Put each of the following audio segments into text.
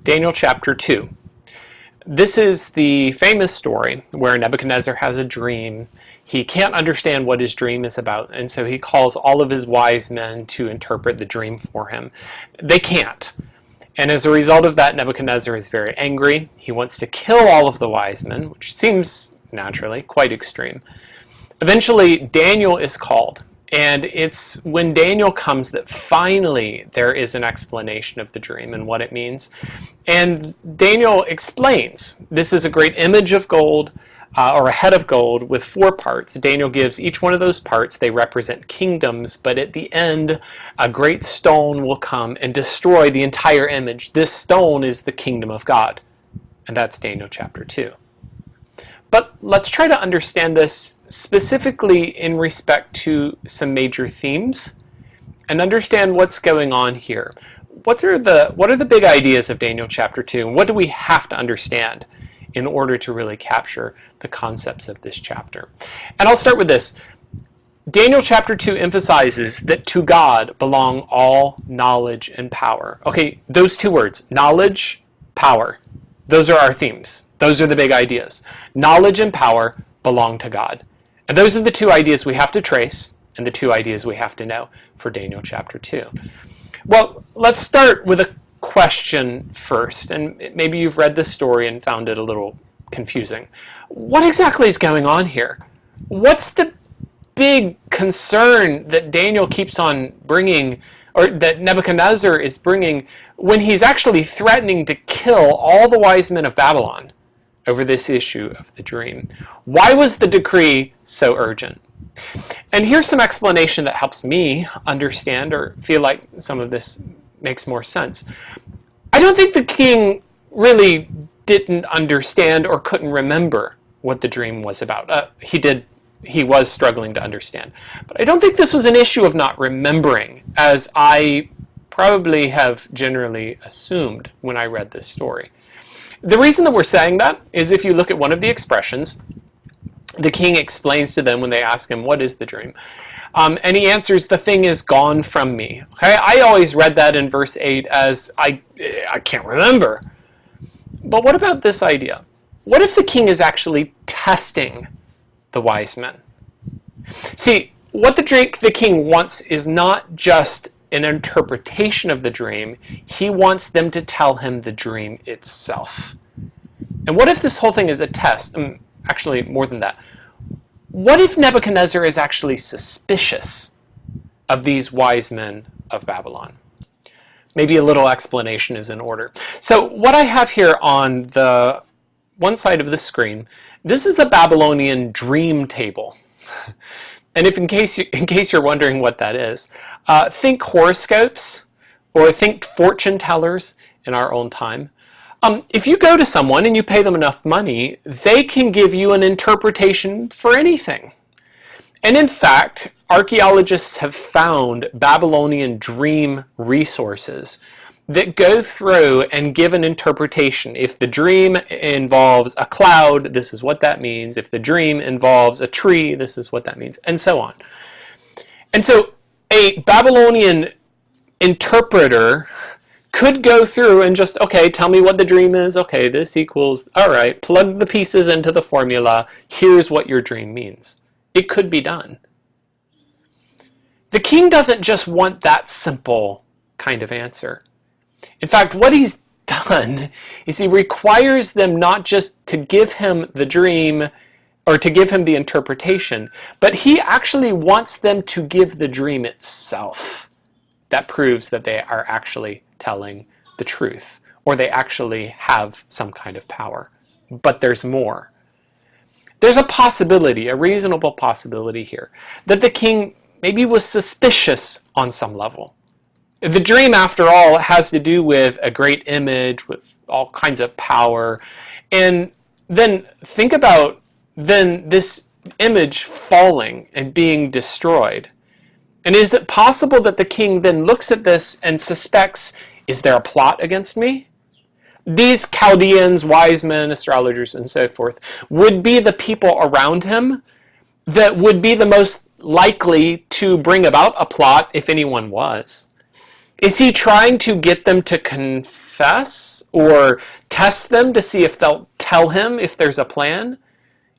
Daniel chapter 2. This is the famous story where Nebuchadnezzar has a dream. He can't understand what his dream is about, and so he calls all of his wise men to interpret the dream for him. They can't. And as a result of that, Nebuchadnezzar is very angry. He wants to kill all of the wise men, which seems naturally quite extreme. Eventually, Daniel is called. And it's when Daniel comes that finally there is an explanation of the dream and what it means. And Daniel explains, this is a great image of gold, or a head of gold with 4 parts. Daniel gives each one of those parts, they represent kingdoms, but at the end, a great stone will come and destroy the entire image. This stone is the kingdom of God. And that's Daniel chapter 2. But let's try to understand this specifically in respect to some major themes and understand what's going on here. What are the big ideas of Daniel chapter 2? And what do we have to understand in order to really capture the concepts of this chapter? And I'll start with this. Daniel chapter 2 emphasizes that to God belong all knowledge and power. Okay, those 2 words, knowledge, power. Those are our themes. Those are the big ideas. Knowledge and power belong to God. And those are the 2 ideas we have to trace and the 2 ideas we have to know for Daniel chapter 2. Well, let's start with a question first. And maybe you've read this story and found it a little confusing. What exactly is going on here? What's the big concern that Daniel keeps on bringing, or that Nebuchadnezzar is bringing, when he's actually threatening to kill all the wise men of Babylon over this issue of the dream? Why was the decree so urgent? And here's some explanation that helps me understand or feel like some of this makes more sense. I don't think the king really didn't understand or couldn't remember what the dream was about. He was struggling to understand. But I don't think this was an issue of not remembering, as I probably have generally assumed when I read this story. The reason that we're saying that is if you look at one of the expressions, the king explains to them when they ask him, what is the dream? And he answers, the thing is gone from me. Okay, I always read that in verse 8 as, I can't remember. But what about this idea? What if the king is actually testing the wise men? See, what the king wants is not just an interpretation of the dream. He wants them to tell him the dream itself. And what if this whole thing is a test? Actually, more than that. What if Nebuchadnezzar is actually suspicious of these wise men of Babylon? Maybe a little explanation is in order. So what I have here on the one side of the screen, this is a Babylonian dream table. And if in case you're wondering what that is, think horoscopes or think fortune tellers in our own time. If you go to someone and you pay them enough money, they can give you an interpretation for anything. And in fact, archaeologists have found Babylonian dream resources that go through and give an interpretation. If the dream involves a cloud, this is what that means. If the dream involves a tree, this is what that means, and so on. And so a Babylonian interpreter could go through and just, okay, tell me what the dream is. Okay, this equals, all right, plug the pieces into the formula. Here's what your dream means. It could be done. The king doesn't just want that simple kind of answer. In fact, what he's done is he requires them not just to give him the dream or to give him the interpretation, but he actually wants them to give the dream itself. That proves that they are actually telling the truth, or they actually have some kind of power. But there's more. There's a possibility, a reasonable possibility here, that the king maybe was suspicious on some level. The dream, after all, has to do with a great image, with all kinds of power. And then think about then this image falling and being destroyed. And is it possible that the king then looks at this and suspects, is there a plot against me? These Chaldeans, wise men, astrologers, and so forth, would be the people around him that would be the most likely to bring about a plot, if anyone was. Is he trying to get them to confess or test them to see if they'll tell him if there's a plan?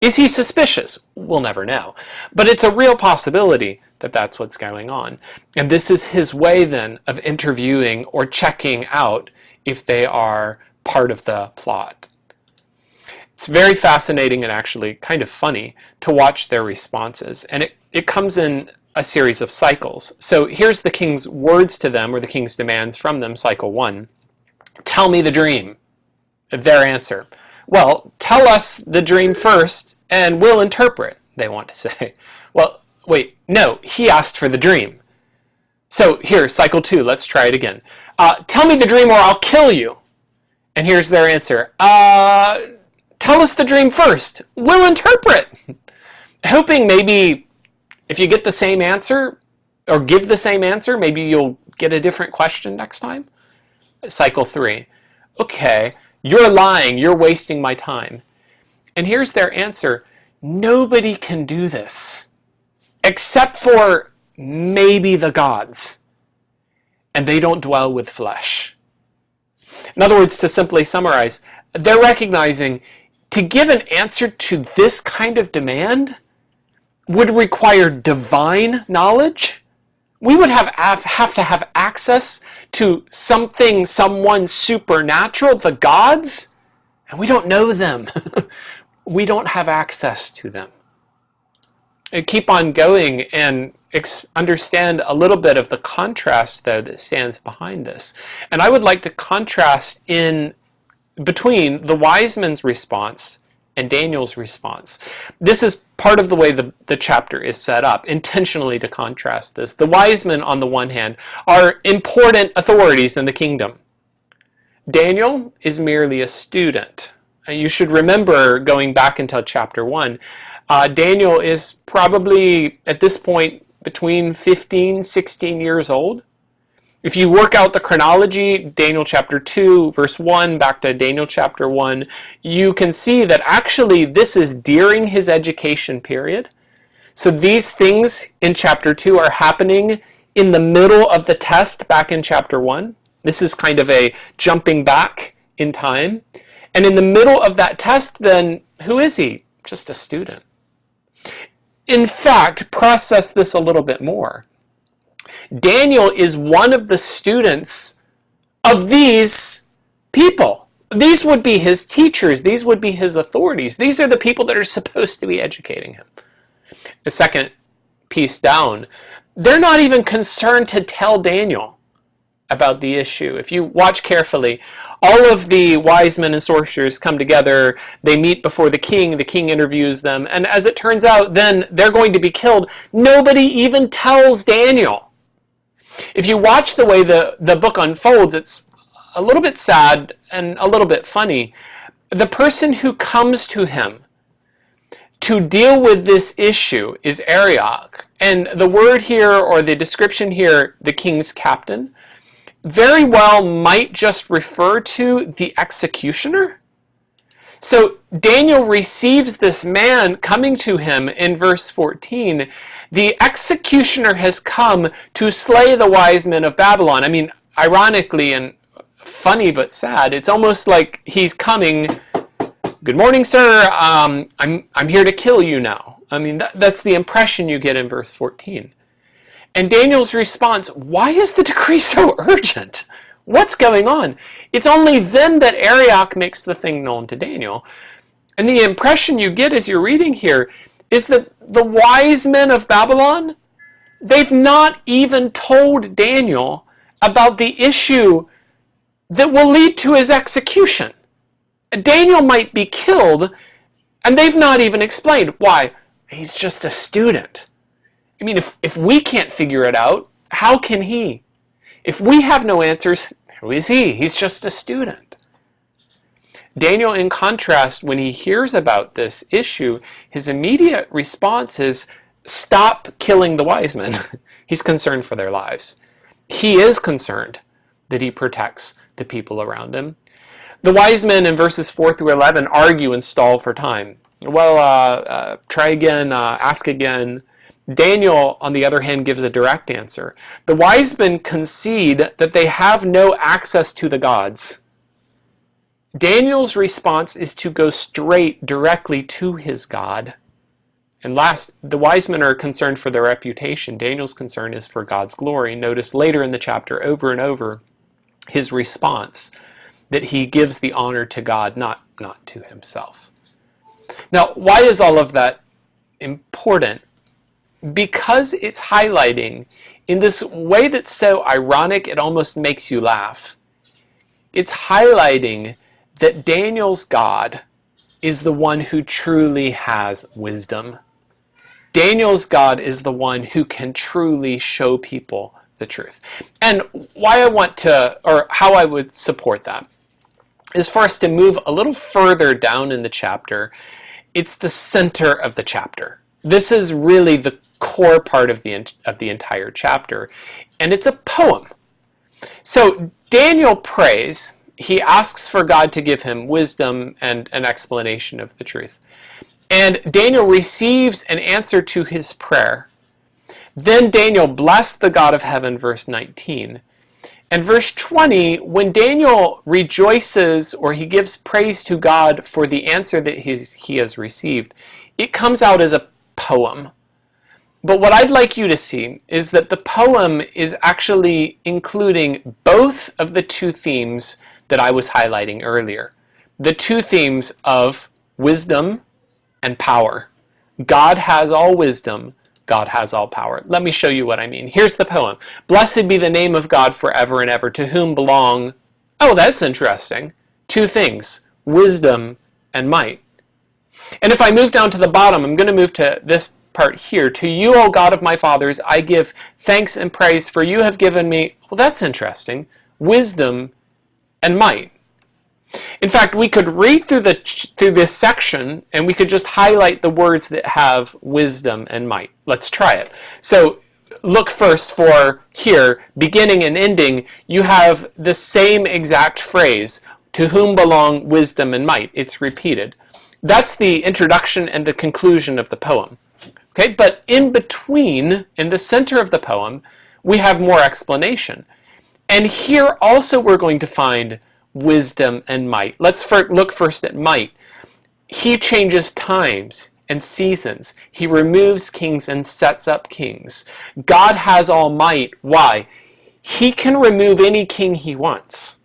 Is he suspicious? We'll never know. But it's a real possibility that that's what's going on. And this is his way then of interviewing or checking out if they are part of the plot. It's very fascinating and actually kind of funny to watch their responses. And it comes in a series of cycles. So here's the king's words to them, or the king's demands from them, cycle 1. Tell me the dream. Their answer. Well, tell us the dream first, and we'll interpret, they want to say. Well, wait, no, he asked for the dream. So here, cycle 2, let's try it again. Tell me the dream or I'll kill you. And here's their answer. Tell us the dream first. We'll interpret. Hoping maybe if you get the same answer, or give the same answer, maybe you'll get a different question next time. Cycle 3. Okay, you're lying. You're wasting my time. And here's their answer. Nobody can do this except for maybe the gods. And they don't dwell with flesh. In other words, to simply summarize, they're recognizing to give an answer to this kind of demand would require divine knowledge. We would have to have access to something, someone supernatural, the gods, and we don't know them. We don't have access to them. And keep on going and understand a little bit of the contrast, though, that stands behind this. And I would like to contrast between the wise men's response and Daniel's response. This is part of the way the chapter is set up, intentionally to contrast this. The wise men, on the one hand, are important authorities in the kingdom. Daniel is merely a student. And you should remember, going back until chapter 1, Daniel is probably, at this point, between 15, 16 years old. If you work out the chronology, Daniel chapter 2, verse 1, back to Daniel chapter 1, you can see that actually this is during his education period. So these things in chapter 2 are happening in the middle of the test back in chapter 1. This is kind of a jumping back in time. And in the middle of that test, then, who is he? Just a student. In fact, process this a little bit more. Daniel is one of the students of these people. These would be his teachers. These would be his authorities. These are the people that are supposed to be educating him. The second piece down, they're not even concerned to tell Daniel about the issue. If you watch carefully, all of the wise men and sorcerers come together, they meet before the king interviews them, and as it turns out, then they're going to be killed. Nobody even tells Daniel. If you watch the way the book unfolds, it's a little bit sad and a little bit funny. The person who comes to him to deal with this issue is Arioch, and the word here, or the description here, the king's captain, very well might just refer to the executioner. So Daniel receives this man coming to him in verse 14. The executioner has come to slay the wise men of Babylon. I mean, ironically and funny but sad, it's almost like he's coming, good morning, sir, I'm here to kill you now. I mean, that's the impression you get in verse 14. And Daniel's response, why is the decree so urgent? What's going on? It's only then that Arioch makes the thing known to Daniel. And the impression you get as you're reading here is that the wise men of Babylon, they've not even told Daniel about the issue that will lead to his execution. Daniel might be killed, and they've not even explained why. He's just a student. I mean, if we can't figure it out, how can he? If we have no answers, who is he? He's just a student. Daniel, in contrast, when he hears about this issue, his immediate response is, stop killing the wise men. He's concerned for their lives. He is concerned that he protects the people around him. The wise men in verses 4 through 11 argue and stall for time. Well, try again, ask again. Daniel, on the other hand, gives a direct answer. The wise men concede that they have no access to the gods. Daniel's response is to go straight, directly to his God. And last, the wise men are concerned for their reputation. Daniel's concern is for God's glory. Notice later in the chapter, over and over, his response, that he gives the honor to God, not to himself. Now, why is all of that important? Because it's highlighting, in this way that's so ironic it almost makes you laugh, it's highlighting that Daniel's God is the one who truly has wisdom. Daniel's God is the one who can truly show people the truth. And why I want to, or how I would support that, is for us to move a little further down in the chapter. It's the center of the chapter. This is really the core part of the entire chapter, and it's a poem. So Daniel prays. He asks for God to give him wisdom and an explanation of the truth. And Daniel receives an answer to his prayer. Then Daniel blessed the God of heaven, verse 19. And verse 20, when Daniel rejoices or he gives praise to God for the answer that he has received, it comes out as a poem. But what I'd like you to see is that the poem is actually including both of the two themes that I was highlighting earlier. The two themes of wisdom and power. God has all wisdom. God has all power. Let me show you what I mean. Here's the poem. Blessed be the name of God forever and ever, to whom belong, oh, that's interesting, two things, wisdom and might. And if I move down to the bottom, I'm going to move to this part here. To you, O God of my fathers, I give thanks and praise, for you have given me, well, that's interesting, wisdom and might. In fact, we could read through this section and we could just highlight the words that have wisdom and might. Let's try it. So look first for here, beginning and ending, you have the same exact phrase, to whom belong wisdom and might. It's repeated. That's the introduction and the conclusion of the poem. Okay, but in between, in the center of the poem, we have more explanation. And here also we're going to find wisdom and might. Let's look first at might. He changes times and seasons. He removes kings and sets up kings. God has all might. Why? He can remove any king he wants.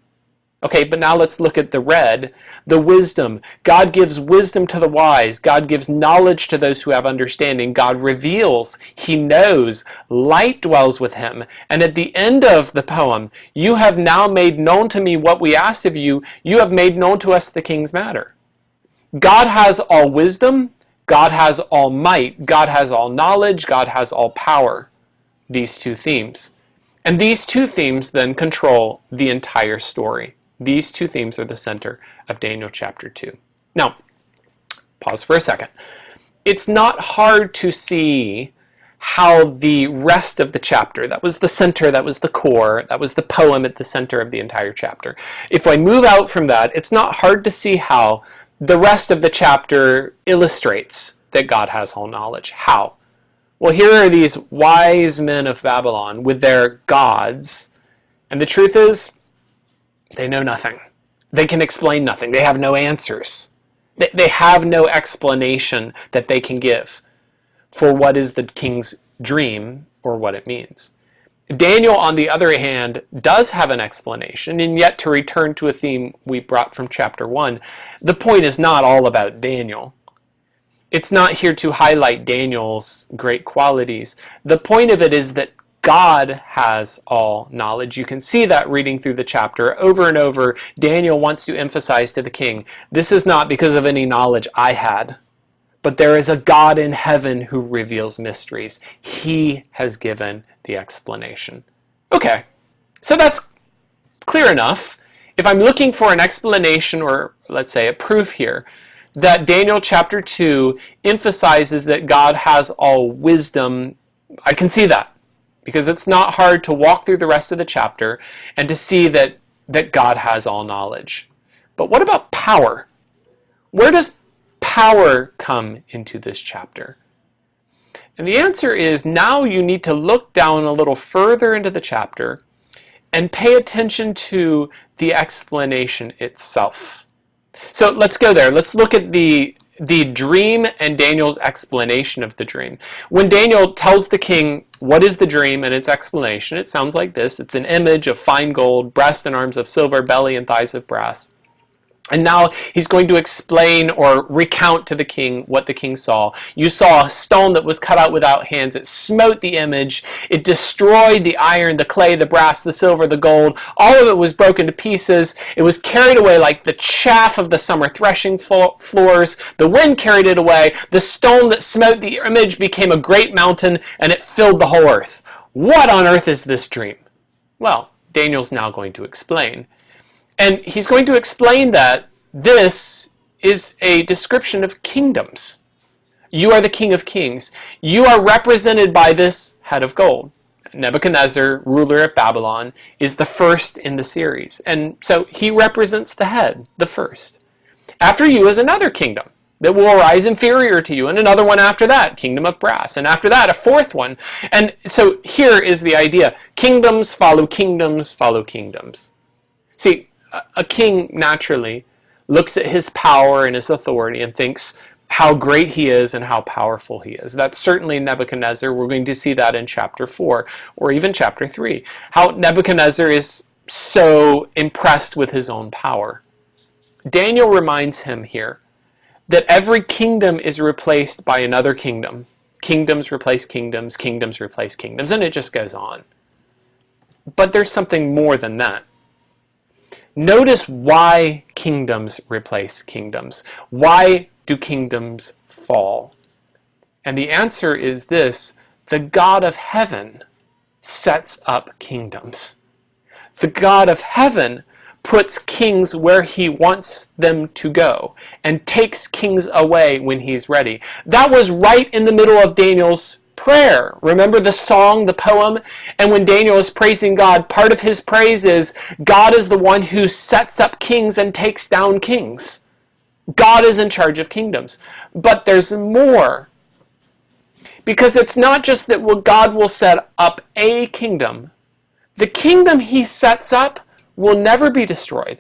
Okay, but now let's look at the red, the wisdom. God gives wisdom to the wise. God gives knowledge to those who have understanding. God reveals. He knows. Light dwells with him. And at the end of the poem, you have now made known to me what we asked of you. You have made known to us the king's matter. God has all wisdom. God has all might. God has all knowledge. God has all power. These two themes. And these two themes then control the entire story. These two themes are the center of Daniel chapter 2. Now, pause for a second. It's not hard to see how the rest of the chapter, that was the center, that was the core, that was the poem at the center of the entire chapter. If I move out from that, it's not hard to see how the rest of the chapter illustrates that God has all knowledge. How? Well, here are these wise men of Babylon with their gods, and the truth is, they know nothing. They can explain nothing. They have no answers. They have no explanation that they can give for what is the king's dream or what it means. Daniel, on the other hand, does have an explanation, and yet to return to a theme we brought from chapter 1, the point is not all about Daniel. It's not here to highlight Daniel's great qualities. The point of it is that God has all knowledge. You can see that reading through the chapter. Over and over, Daniel wants to emphasize to the king, this is not because of any knowledge I had, but there is a God in heaven who reveals mysteries. He has given the explanation. Okay, so that's clear enough. If I'm looking for an explanation, or let's say a proof here, that Daniel chapter 2 emphasizes that God has all wisdom, I can see that. Because it's not hard to walk through the rest of the chapter and to see that God has all knowledge. But what about power? Where does power come into this chapter? And the answer is now you need to look down a little further into the chapter and pay attention to the explanation itself. So let's go there. Let's look at the dream and Daniel's explanation of the dream. When Daniel tells the king what is the dream and its explanation, it sounds like this. It's an image of fine gold, breast and arms of silver, belly and thighs of brass. And now he's going to explain or recount to the king what the king saw. You saw a stone that was cut out without hands. It smote the image. It destroyed the iron, the clay, the brass, the silver, the gold. All of it was broken to pieces. It was carried away like the chaff of the summer threshing floors. The wind carried it away. The stone that smote the image became a great mountain, and it filled the whole earth. What on earth is this dream? Well, Daniel's now going to explain. And he's going to explain that this is a description of kingdoms. You are the King of Kings. You are represented by this head of gold. Nebuchadnezzar, ruler of Babylon, is the first in the series. And so he represents the head, the first. After you is another kingdom that will arise inferior to you, and another one after that, kingdom of brass, and after that, a fourth one. And so here is the idea. Kingdoms follow kingdoms follow kingdoms. See, a king naturally looks at his power and his authority and thinks how great he is and how powerful he is. That's certainly Nebuchadnezzar. We're going to see that in chapter 4 or even chapter 3. How Nebuchadnezzar is so impressed with his own power. Daniel reminds him here that every kingdom is replaced by another kingdom. Kingdoms replace kingdoms, kingdoms replace kingdoms, and it just goes on. But there's something more than that. Notice why kingdoms replace kingdoms. Why do kingdoms fall? And the answer is this: the God of heaven sets up kingdoms. The God of heaven puts kings where he wants them to go and takes kings away when he's ready. That was right in the middle of Daniel's prayer. Remember the song, the poem? And when Daniel is praising God, part of his praise is God is the one who sets up kings and takes down kings. God is in charge of kingdoms. But there's more. Because it's not just that God will set up a kingdom. The kingdom he sets up will never be destroyed.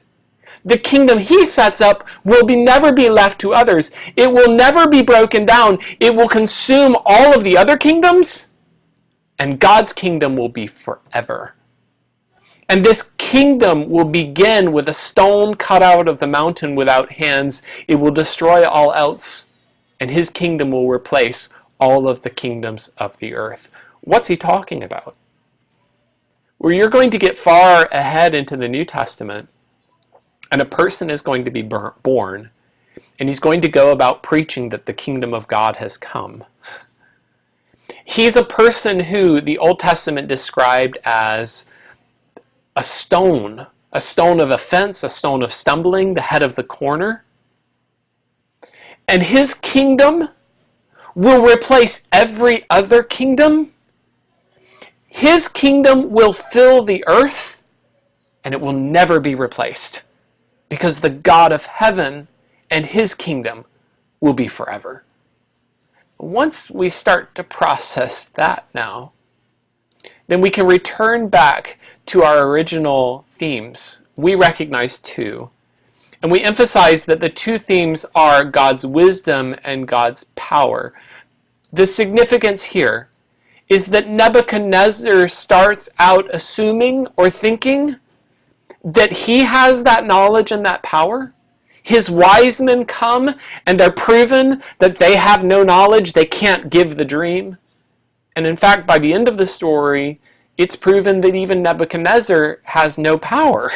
The kingdom he sets up will never be left to others. It will never be broken down. It will consume all of the other kingdoms, and God's kingdom will be forever. And this kingdom will begin with a stone cut out of the mountain without hands. It will destroy all else, and his kingdom will replace all of the kingdoms of the earth. What's he talking about? Well, you're going to get far ahead into the New Testament, and a person is going to be born, and he's going to go about preaching that the kingdom of God has come. He's a person who the Old Testament described as a stone of offense, a stone of stumbling, the head of the corner. And his kingdom will replace every other kingdom. His kingdom will fill the earth, and it will never be replaced. Because the God of heaven and his kingdom will be forever. Once we start to process that now, then we can return back to our original themes. We recognize two. And we emphasize that the two themes are God's wisdom and God's power. The significance here is that Nebuchadnezzar starts out assuming or thinking that he has that knowledge and that power. His wise men come and they're proven that they have no knowledge, they can't give the dream. And in fact, by the end of the story, it's proven that even Nebuchadnezzar has no power.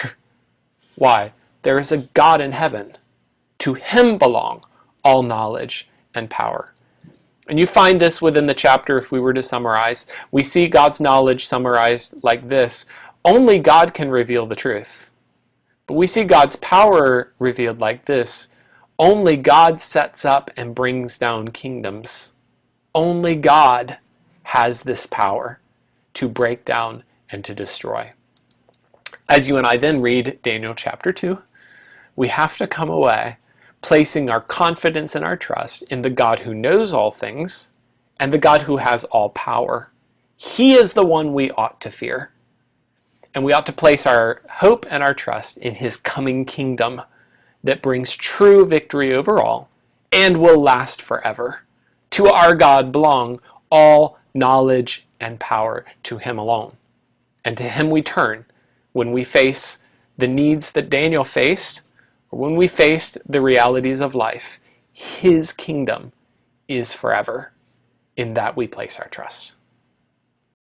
Why? There is a God in heaven. To him belong all knowledge and power. And you find this within the chapter if we were to summarize. We see God's knowledge summarized like this. Only God can reveal the truth. But we see God's power revealed like this. Only God sets up and brings down kingdoms. Only God has this power to break down and to destroy. As you and I then read Daniel chapter 2, we have to come away placing our confidence and our trust in the God who knows all things and the God who has all power. He is the one we ought to fear. And we ought to place our hope and our trust in his coming kingdom that brings true victory over all and will last forever. To our God belong all knowledge and power, to him alone. And to him we turn when we face the needs that Daniel faced, or when we faced the realities of life. His kingdom is forever. In that we place our trust.